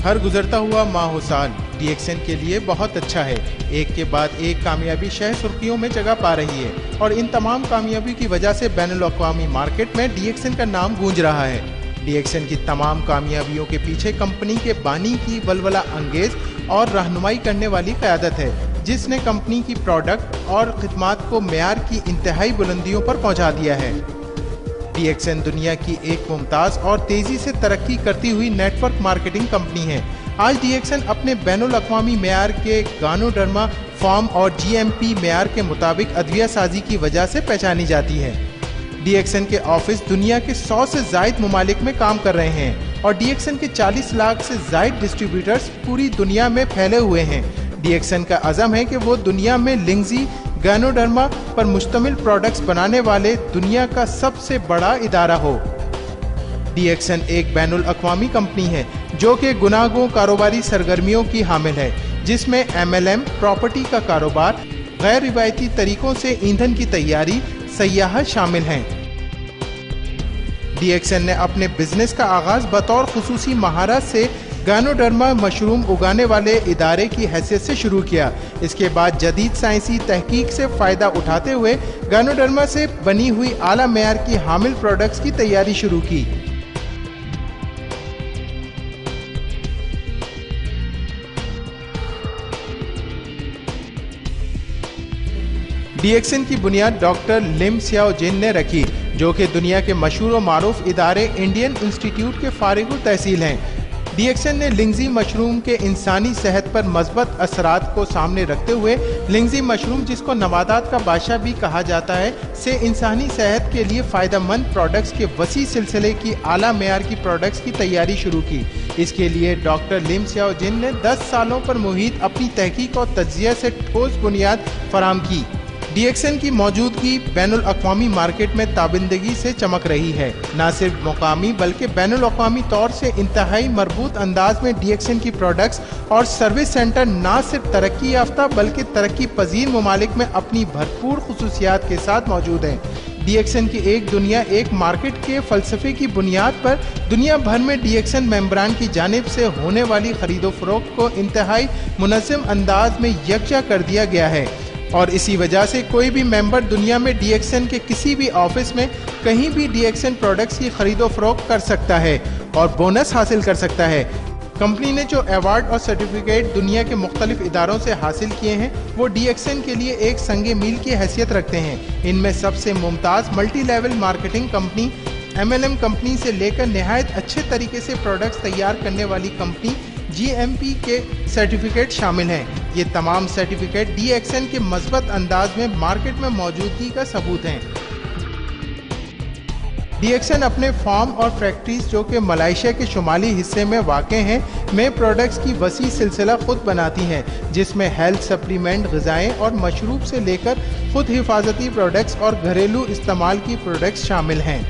हर गुजरता हुआ माह साल DXN के लिए बहुत अच्छा है। एक के बाद एक कामयाबी शह सुर्खियों में जगह पा रही है और इन तमाम कामयाबी की वजह से बैनुल-अक़वामी मार्केट में DXN का नाम गूंज रहा है। DXN की तमाम कामयाबियों के पीछे कंपनी के बानी की वलवला अंगेज और रहनुमाई करने वाली क़यादत है, जिसने कंपनी की प्रोडक्ट और खिदमात को मेयार की इंतहाई बुलंदियों पर पहुंचा दिया है। DXN दुनिया की एक मुमताज़ और तेज़ी से तरक्की करती हुई नेटवर्क मार्केटिंग कंपनी है। आज DXN अपने बैनुल-अक़वामी मेयार के गानोडर्मा फॉर्म और GMP मेयार के मुताबिक अदविया साजी की वजह से पहचानी जाती है। DXN के ऑफिस दुनिया के 100 से ज़ायद ममालिक में काम कर रहे हैं और DXN के 40 लाख से ज़ायद डिस्ट्रीब्यूटर्स पूरी दुनिया में फैले हुए हैं। DXN का अज़म है कि वो दुनिया में लिंगजी गानोडर्मा पर मुश्तमिल प्रोडक्ट्स बनाने वाले दुनिया का सबसे बड़ा इदारा हो। DXN एक बैनुल-अक़वामी कंपनी है जो कि गुनागों कारोबारी सरगर्मियों की हामिल है, जिसमें MLM, प्रॉपर्टी का कारोबार, गैर रिवायती तरीकों से ईंधन की तैयारी, सयाहत शामिल हैं। DXN ने अपने बिजनेस का आगाज बतौर खुसूसी महारत से गानोडर्मा मशरूम उगाने वाले इदारे की हैसियत से शुरू किया। इसके बाद जदीद साइंसी तहकीक से फ़ायदा उठाते हुए गानोडर्मा से बनी हुई आला मेयार की हामिल प्रोडक्ट्स की तैयारी शुरू की। DXN की बुनियाद डॉक्टर लिम सियाओ जिन ने रखी, जो कि दुनिया के मशहूर और मारूफ इदारे इंडियन इंस्टीट्यूट के फारिग तहसील हैं। DXN ने लिंगजी मशरूम के इंसानी सेहत पर मस्बत असरात को सामने रखते हुए लिंगजी मशरूम, जिसको नबातात का बादशाह भी कहा जाता है, से इंसानी सेहत के लिए फ़ायदेमंद प्रोडक्ट्स के वसी सिलसिले की आला मेयार की प्रोडक्ट्स की तैयारी शुरू की। इसके लिए डॉक्टर लिम सियाओ जिन ने 10 सालों पर मुहित अपनी तहकीक और तज्ज़िया से ठोस बुनियाद फराहम की। DXN की मौजूदगी बैनुल-अक़वामी मार्केट में ताबिंदगी से चमक रही है। न सिर्फ मुकामी बल्कि बैनुल-अक़वामी तौर से इंतहाई मरबूत अंदाज में DXN की प्रोडक्ट्स और सर्विस सेंटर न सिर्फ तरक्की याफ्ता बल्कि तरक्की पजीर ममालिक में अपनी भरपूर खुसूसियात के साथ मौजूद हैं। DXN की एक दुनिया एक मार्केट के फ़लसफ़े की बुनियाद पर दुनिया भर में DXN मेंबरान की जानिब से होने वाली खरीदो फरोख्त को इंतहाई मुनज़्ज़म अंदाज में यकजा कर दिया गया है और इसी वजह से कोई भी मेंबर दुनिया में DXN के किसी भी ऑफिस में कहीं भी DXN प्रोडक्ट्स की खरीदो फरोख्त कर सकता है और बोनस हासिल कर सकता है। कंपनी ने जो अवार्ड और सर्टिफिकेट दुनिया के मुख्तलिफ इदारों से हासिल किए हैं, वो DXN के लिए एक संगे मील की हैसियत रखते हैं। इनमें सबसे Mumtaz multi level marketing company, MLM company से लेकर नहायत अच्छे तरीके से प्रोडक्ट्स तैयार करने वाली कंपनी GMP के सर्टिफिकेट शामिल हैं। ये तमाम सर्टिफिकेट DXN के मज़बूत अंदाज में मार्केट में मौजूदगी का सबूत हैं। DXN अपने फार्म और फैक्ट्रीज, जो कि मलेशिया के शुमाली हिस्से में वाक़ हैं, में प्रोडक्ट्स की वसी सिलसिला खुद बनाती हैं, जिसमें हेल्थ सप्लीमेंट, ग़िज़ाएँ और मशरूब से लेकर खुद हिफाजती प्रोडक्ट्स और घरेलू इस्तेमाल की प्रोडक्ट्स शामिल हैं।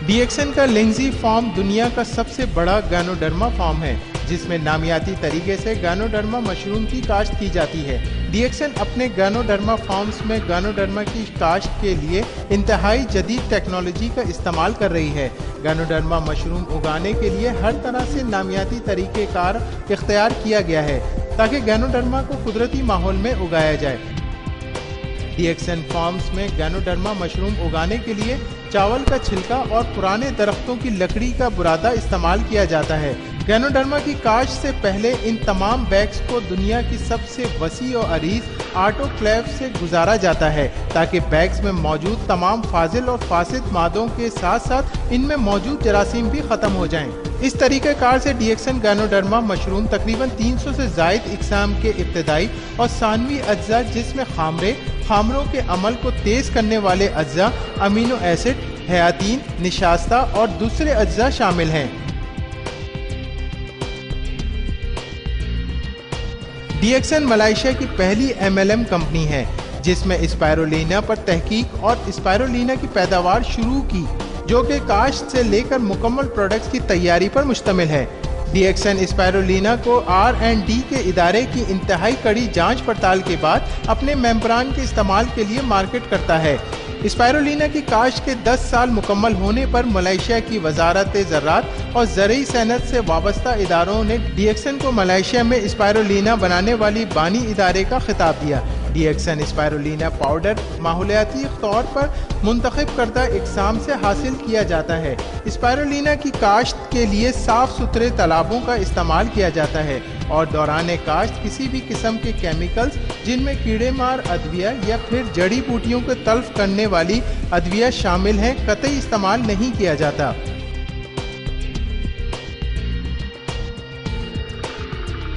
DXN का लिंगजी फार्म दुनिया का सबसे बड़ा गानोडर्मा फार्म है, जिसमें नामियाती तरीके से गानोडर्मा मशरूम की काश्त की जाती है। DXN अपने गानोडर्मा फार्म्स में गानोडर्मा की काश्त के लिए इंतहाई जदीद टेक्नोलॉजी का इस्तेमाल कर रही है। गानोडर्मा मशरूम उगाने के लिए हर तरह से नामियाती तरीक़ेकार इख्तियार किया गया है ताकि गानोडर्मा को कुदरती माहौल में उगाया जाए। DXN फार्म्स में गानोडर्मा मशरूम उगाने के लिए चावल का छिलका और पुराने दरख्तों की लकड़ी का बुरादा इस्तेमाल किया जाता है। गानोडर्मा की काश्त से पहले इन तमाम बैग्स को दुनिया की सबसे वसी और अरीज ऑटोक्लेव से गुजारा जाता है ताकि बैग्स में मौजूद तमाम फाजिल और फासिद मादों के साथ साथ इनमें मौजूद जरासीम भी ख़त्म हो जाएं। इस तरीक़ेकार से DXN गानोडर्मा मशरूम तकरीबन 300 से ज़ायद इक़साम के इब्तदाई और सानवी अज्जा, जिसमें खामरों के अमल को तेज़ करने वाले अज्जा, अमीनो एसिड, हयातीन, निशास्ता और दूसरे अज्जा शामिल हैं। DXN मलेशिया की पहली MLM कंपनी है जिसमें स्पायरुलिना पर तहकीक और स्पायरुलिना की पैदावार शुरू की, जो कि काश्त से लेकर मुकम्मल प्रोडक्ट्स की तैयारी पर मुश्तमिल है। DXN स्पायरुलिना को R&D के इदारे की इंतहाई कड़ी जांच पड़ताल के बाद अपने मेंबरान के इस्तेमाल के लिए मार्केट करता है। اسپائرولینا کی کاشت کے 10 سال مکمل ہونے پر ملائیشیا کی وزارت زراعت اور زرعی صنعت سے وابستہ اداروں نے ڈی ایکسن کو ملائیشیا میں اسپائرولینا بنانے والی بانی ادارے کا خطاب دیا۔ ڈی ایکسن اسپائرولینا پاؤڈر ماحولیاتی طور پر منتخب کردہ اقسام سے حاصل کیا جاتا ہے۔ اسپائرولینا کی کاشت کے لیے صاف ستھرے تالابوں کا استعمال کیا جاتا ہے اور دوران کاشت کسی بھی قسم کے کیمیکلز جن میں کیڑے مار ادویہ یا پھر جڑی بوٹیوں کو تلف کرنے والی ادویہ شامل ہیں قطعی استعمال نہیں کیا جاتا۔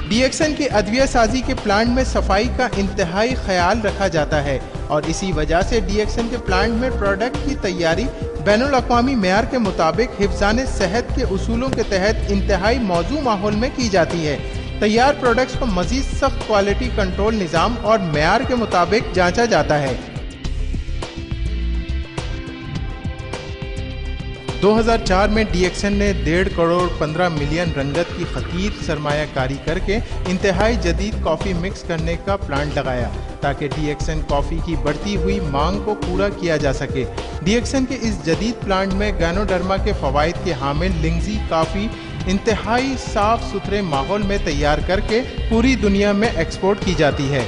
ڈی ایکسن کی ادویہ سازی کے پلانٹ میں صفائی کا انتہائی خیال رکھا جاتا ہے اور اسی وجہ سے ڈی ایکسن کے پلانٹ میں پروڈکٹ کی تیاری بین الاقوامی معیار کے مطابق حفظان صحت کے اصولوں کے تحت انتہائی موزوں ماحول میں کی جاتی ہے۔ تیار پروڈکٹس کو مزید سخت کوالٹی کنٹرول نظام اور معیار کے مطابق جانچا جاتا ہے۔ 2004 میں ڈی ایکسن نے 1.5 کروڑ 15 ملین رنگت کی خطیر سرمایہ کاری کر کے انتہائی جدید کافی مکس کرنے کا پلانٹ لگایا تاکہ ڈی ایکسن کافی کی بڑھتی ہوئی مانگ کو پورا کیا جا سکے۔ ڈی ایکسن کے اس جدید پلانٹ میں گینوڈرما کے فوائد کے حامل لنگزی کافی انتہائی صاف ستھرے ماحول میں تیار کر کے پوری دنیا میں ایکسپورٹ کی جاتی ہے۔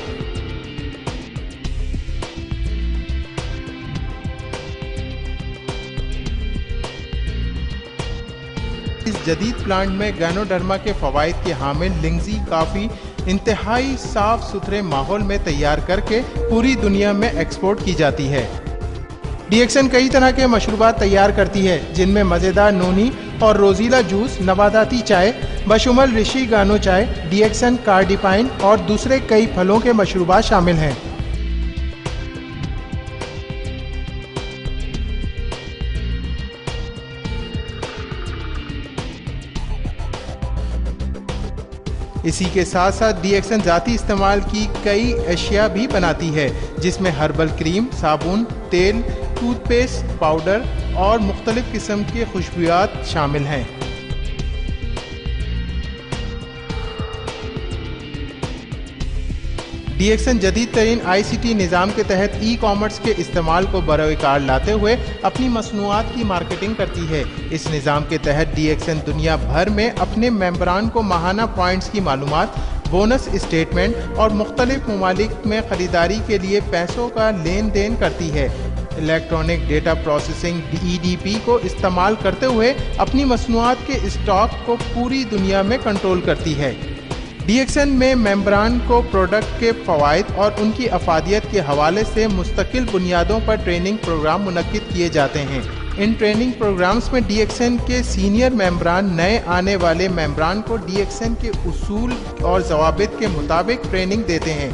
اس جدید پلانٹ میں گینوڈرما کے فوائد کے حامل لنگزی کافی انتہائی صاف ستھرے ماحول میں تیار کر کے پوری دنیا میں ایکسپورٹ کی جاتی ہے۔ ڈی ایکسن کئی طرح کے مشروبات تیار کرتی ہے جن میں مزیدار نونی اور روزیلا جوس، نباتاتی چائے بشمول رشی گانو چائے، ڈی ایکسن کارڈیپائن اور دوسرے کئی پھلوں کے مشروبات شامل ہیں۔ اسی کے ساتھ ساتھ ڈی ایکسن ذاتی استعمال کی کئی اشیاء بھی بناتی ہے جس میں ہربل کریم، صابن، تیل، ٹوتھ پیسٹ، پاؤڈر اور مختلف قسم کے خوشبویات شامل ہیں۔ ڈی ایکسن جدید ترین آئی سی ٹی نظام کے تحت ای کامرس کے استعمال کو بروئے کار لاتے ہوئے اپنی مصنوعات کی مارکیٹنگ کرتی ہے۔ اس نظام کے تحت ڈی ایکسن دنیا بھر میں اپنے ممبران کو ماہانہ پوائنٹس کی معلومات، بونس اسٹیٹمنٹ اور مختلف ممالک میں خریداری کے لیے پیسوں کا لین دین کرتی ہے۔ Electronic data processing E D P کو استعمال کرتے ہوئے اپنی مصنوعات کے اسٹاک کو پوری دنیا میں کنٹرول کرتی ہے۔ ڈی ایکسن میں ممبران کو پروڈکٹ کے فوائد اور ان کی افادیت کے حوالے سے مستقل بنیادوں پر ٹریننگ پروگرام منعقد کیے جاتے ہیں۔ ان ٹریننگ پروگرامز میں ڈی ایکسن کے سینئر ممبران نئے آنے والے ممبران کو ڈی ایکسن کے اصول اور ضوابط کے مطابق ٹریننگ دیتے ہیں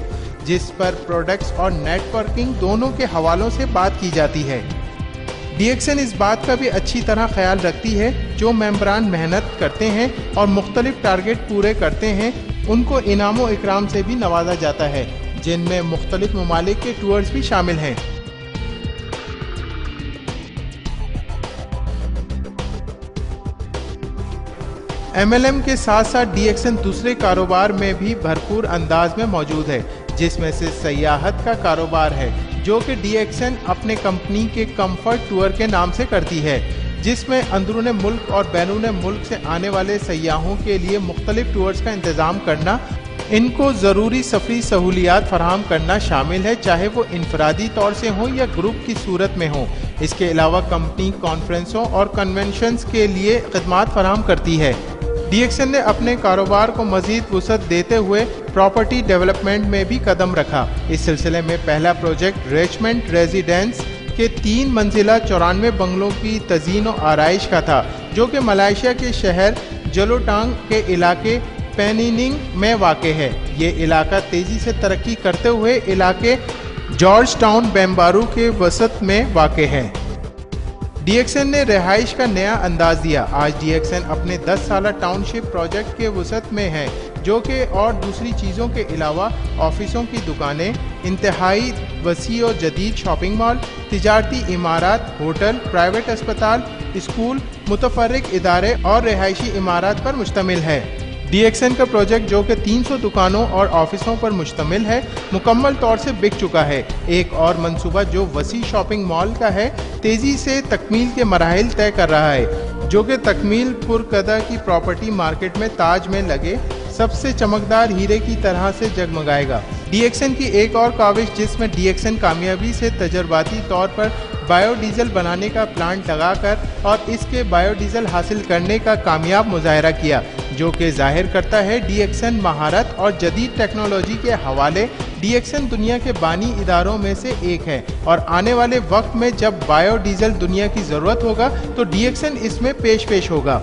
جس پر پروڈکٹس اور نیٹ ورکنگ دونوں کے حوالوں سے بات کی جاتی ہے۔ ڈی ایکسن اس بات کا بھی اچھی طرح خیال رکھتی ہے جو ممبران محنت کرتے ہیں اور مختلف ٹارگٹ پورے کرتے ہیں ان کو انعام و اکرام سے بھی نوازا جاتا ہے جن میں مختلف ممالک کے ٹورز بھی شامل ہیں۔ ایم ایل ایم کے ساتھ ساتھ ڈی ایکسن دوسرے کاروبار میں بھی بھرپور انداز میں موجود ہے جس میں سے سیاحت کا کاروبار ہے جو کہ ڈی ایکسن اپنے کمپنی کے کمفرٹ ٹور کے نام سے کرتی ہے جس میں اندرون ملک اور بیرون ملک سے آنے والے سیاحوں کے لیے مختلف ٹورز کا انتظام کرنا، ان کو ضروری سفری سہولیات فراہم کرنا شامل ہے چاہے وہ انفرادی طور سے ہوں یا گروپ کی صورت میں ہوں۔ اس کے علاوہ کمپنی کانفرنسوں اور کنونشنز کے لیے خدمات فراہم کرتی ہے۔ ڈی ایکسن نے اپنے کاروبار کو مزید وسعت دیتے ہوئے پراپرٹی ڈیولپمنٹ میں بھی قدم رکھا۔ اس سلسلے میں پہلا پروجیکٹ ریچمنڈ ریزیڈنس کے 3 منزلہ 94 بنگلوں کی تزئین و آرائش کا تھا جو کہ ملائیشیا کے شہر جلوٹانگ کے علاقے پینیننگ میں واقع ہے۔ یہ علاقہ تیزی سے ترقی کرتے ہوئے علاقے جارج ٹاؤن بیمبارو کے وسط میں واقع ہے۔ ڈی ایکسن نے رہائش کا نیا انداز دیا۔ آج ڈی ایکسن اپنے 10 سالہ ٹاؤن شپ پروجیکٹ کے وسعت میں ہے جو کہ اور دوسری چیزوں کے علاوہ آفسوں کی دکانیں، انتہائی وسیع و جدید شاپنگ مال، تجارتی عمارات، ہوٹل، پرائیویٹ اسپتال، اسکول، متفرق ادارے اور رہائشی عمارات پر مشتمل ہے۔ DXN का प्रोजेक्ट जो कि 300 दुकानों और ऑफिसों पर मुश्तमिल है, मुकम्मल तौर से बिक चुका है। एक और मंसूबा जो वसी शॉपिंग मॉल का है, तेजी से तकमील के मराहिल तय कर रहा है, जो कि तकमील पुरकदा की प्रॉपर्टी मार्केट में ताज में लगे सबसे चमकदार हीरे की तरह से जगमगाएगा। DXN की एक और काविश जिसमें DXN कामयाबी से तजर्बाती तौर पर बायोडीजल बनाने का प्लांट लगाकर और इसके बायोडीजल हासिल करने का कामयाब मुजाहरा किया, जो कि जाहिर करता है DXN महारत और जदीद टेक्नोलॉजी के हवाले DXN दुनिया के बानी इदारों में से एक है और आने वाले वक्त में जब बायोडीजल दुनिया की ज़रूरत होगा तो DXN इसमें पेश होगा।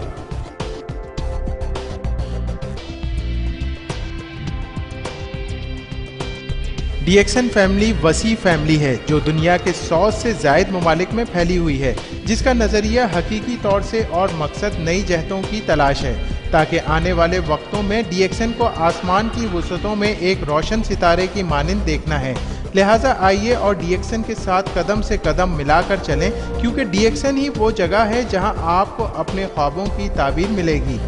DXN फैमिली वसी फैमिली है जो दुनिया के 100 से ज़ायद ममालिक में फैली हुई है, जिसका नज़रिया हकीकी तौर से और मकसद नई जहतों की तलाश है ताकि आने वाले वक्तों में DXN को आसमान की वसअतों में एक रोशन सितारे की मानिंद देखना है। लिहाजा आइए और DXN के साथ कदम से कदम मिलाकर चलें, क्योंकि DXN ही वो जगह है जहां आपको अपने ख्वाबों की ताबीर मिलेगी।